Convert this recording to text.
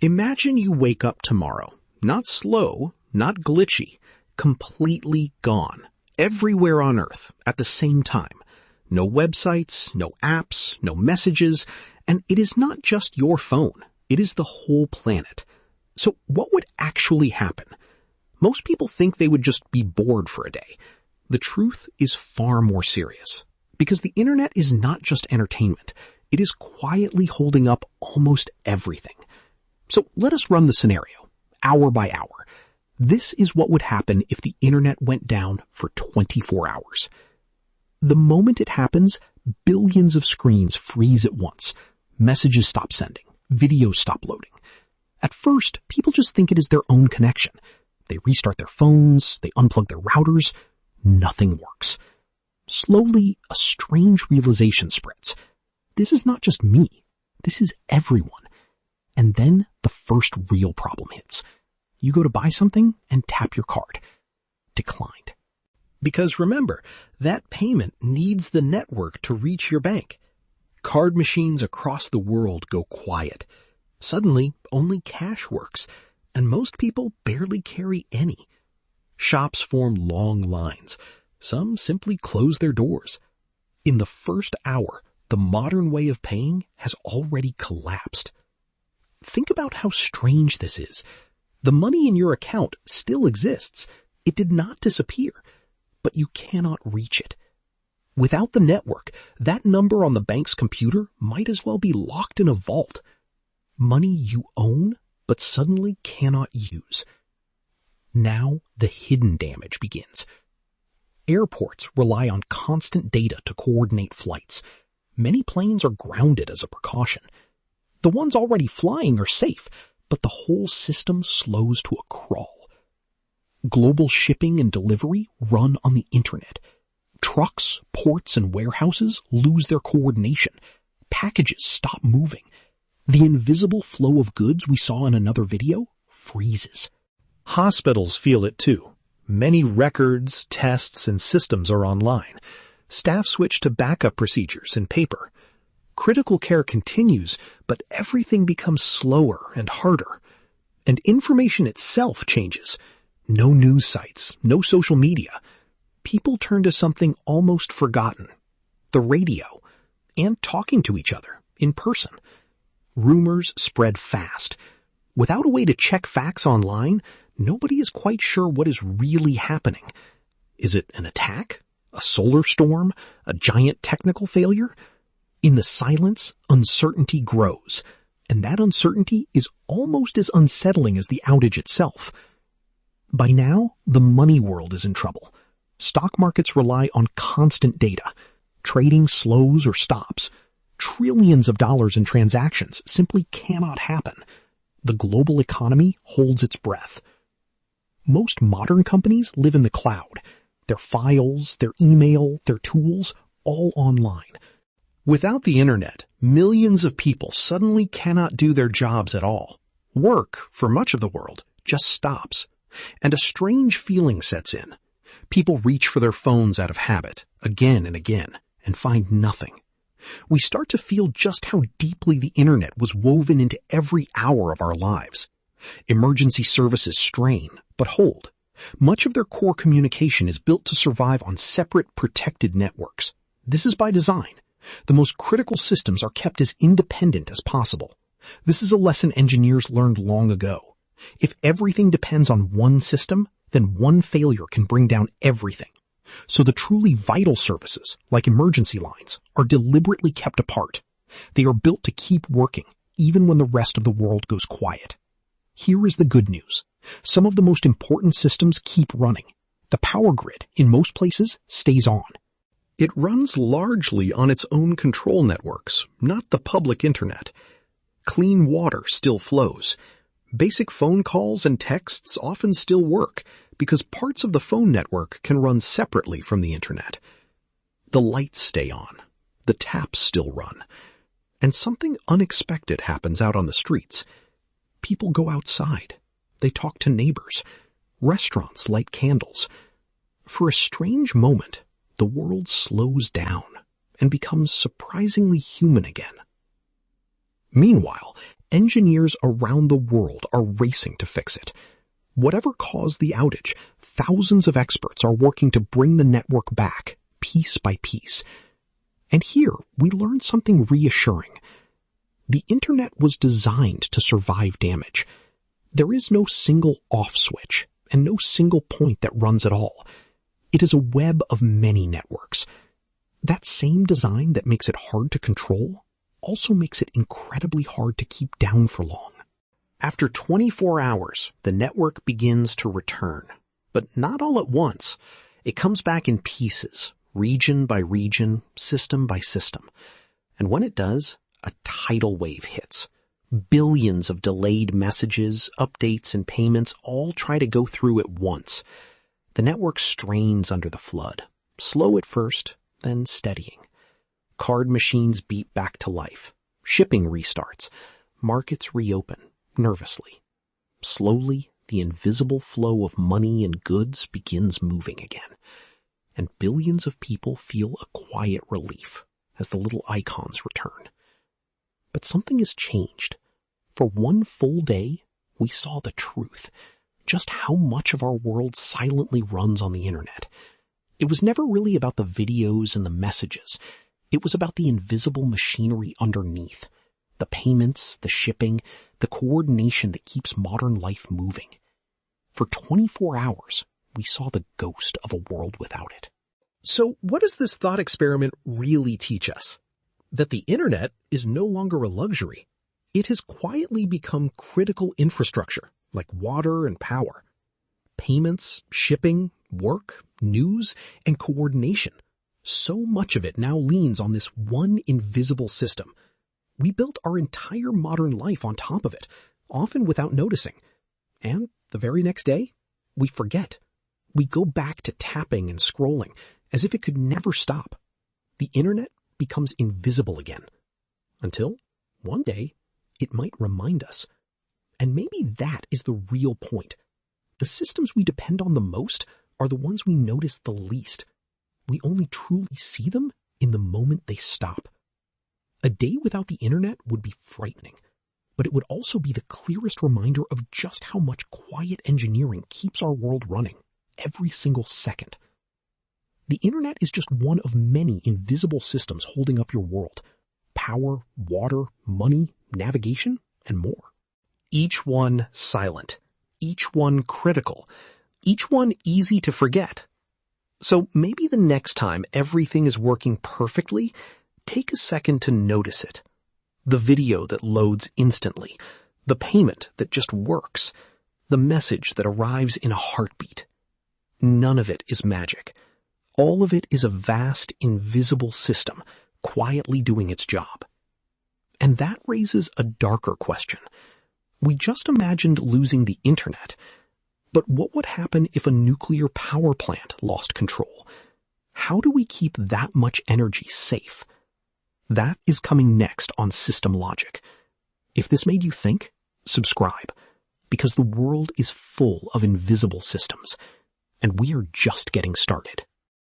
Imagine you wake up tomorrow, not slow, not glitchy, completely gone, everywhere on Earth at the same time. No websites, no apps, no messages, and it is not just your phone, it is the whole planet. So what would actually happen? Most people think they would just be bored for a day. The truth is far more serious, because the internet is not just entertainment. It is quietly holding up almost everything. So let us run the scenario, hour by hour. This is what would happen if the internet went down for 24 hours. The moment it happens, billions of screens freeze at once. Messages stop sending. Videos stop loading. At first, people just think it is their own connection. They restart their phones, they unplug their routers. Nothing works. Slowly, a strange realization spreads. This is not just me. This is everyone. And then the first real problem hits. You go to buy something and tap your card. Declined. Because remember, that payment needs the network to reach your bank. Card machines across the world go quiet. Suddenly, only cash works, and most people barely carry any. Shops form long lines. Some simply close their doors. In the first hour, the modern way of paying has already collapsed. Think about how strange this is. The money in your account still exists. It did not disappear, but you cannot reach it. Without the network, that number on the bank's computer might as well be locked in a vault. Money you own, but suddenly cannot use. Now the hidden damage begins. Airports rely on constant data to coordinate flights. Many planes are grounded as a precaution. The ones already flying are safe, but the whole system slows to a crawl. Global shipping and delivery run on the internet. Trucks, ports, and warehouses lose their coordination. Packages stop moving. The invisible flow of goods we saw in another video freezes. Hospitals feel it too. Many records, tests, and systems are online. Staff switch to backup procedures in paper. Critical care continues, but everything becomes slower and harder. And information itself changes. No news sites, no social media. People turn to something almost forgotten. The radio. And talking to each other, in person. Rumors spread fast. Without a way to check facts online, nobody is quite sure what is really happening. Is it an attack? A solar storm? A giant technical failure? In the silence, uncertainty grows, and that uncertainty is almost as unsettling as the outage itself. By now, the money world is in trouble. Stock markets rely on constant data. Trading slows or stops. Trillions of dollars in transactions simply cannot happen. The global economy holds its breath. Most modern companies live in the cloud. Their files, their email, their tools, all online. Without the internet, millions of people suddenly cannot do their jobs at all. Work, for much of the world, just stops. And a strange feeling sets in. People reach for their phones out of habit, again and again, and find nothing. We start to feel just how deeply the internet was woven into every hour of our lives. Emergency services strain, but hold. Much of their core communication is built to survive on separate, protected networks. This is by design. The most critical systems are kept as independent as possible. This is a lesson engineers learned long ago. If everything depends on one system, then one failure can bring down everything. So the truly vital services, like emergency lines, are deliberately kept apart. They are built to keep working, even when the rest of the world goes quiet. Here is the good news. Some of the most important systems keep running. The power grid, in most places, stays on. It runs largely on its own control networks, not the public internet. Clean water still flows. Basic phone calls and texts often still work because parts of the phone network can run separately from the internet. The lights stay on. The taps still run. And something unexpected happens out on the streets. People go outside. They talk to neighbors. Restaurants light candles. For a strange moment, the world slows down and becomes surprisingly human again. Meanwhile, Engineers around the world are racing to fix it. Whatever caused the outage, thousands of experts are working to bring the network back, piece by piece. And here, we learned something reassuring. The internet was designed to survive damage. There is no single off switch, and no single point that runs it all. It is a web of many networks. That same design that makes it hard to control also makes it incredibly hard to keep down for long. After 24 hours, the network begins to return. But not all at once. It comes back in pieces, region by region, system by system. And when it does, a tidal wave hits. Billions of delayed messages, updates, and payments all try to go through at once. The network strains under the flood. Slow at first, then steadying. Card machines beat back to life. Shipping restarts. Markets reopen, nervously. Slowly, the invisible flow of money and goods begins moving again. And billions of people feel a quiet relief as the little icons return. But something has changed. For one full day, we saw the truth. Just how much of our world silently runs on the internet. It was never really about the videos and the messages. It was about the invisible machinery underneath. The payments, the shipping, the coordination that keeps modern life moving. For 24 hours, we saw the ghost of a world without it. So what does this thought experiment really teach us? That the internet is no longer a luxury. It has quietly become critical infrastructure, like water and power. Payments, shipping, work, news, and coordination. So much of it now leans on this one invisible system. We built our entire modern life on top of it, often without noticing. And the very next day, we forget. We go back to tapping and scrolling as if it could never stop. The internet becomes invisible again. Until, one day, it might remind us. And maybe that is the real point. The systems we depend on the most are the ones we notice the least. We only truly see them in the moment they stop. A day without the internet would be frightening, but it would also be the clearest reminder of just how much quiet engineering keeps our world running every single second. The internet is just one of many invisible systems holding up your world. Power, water, money, navigation, and more. Each one silent. Each one critical. Each one easy to forget. So maybe the next time everything is working perfectly, take a second to notice it. The video that loads instantly. The payment that just works. The message that arrives in a heartbeat. None of it is magic. All of it is a vast, invisible system, quietly doing its job. And that raises a darker question. We just imagined losing the internet. But what would happen if a nuclear power plant lost control? How do we keep that much energy safe? That is coming next on System Logic. If this made you think, subscribe, because the world is full of invisible systems, and we are just getting started.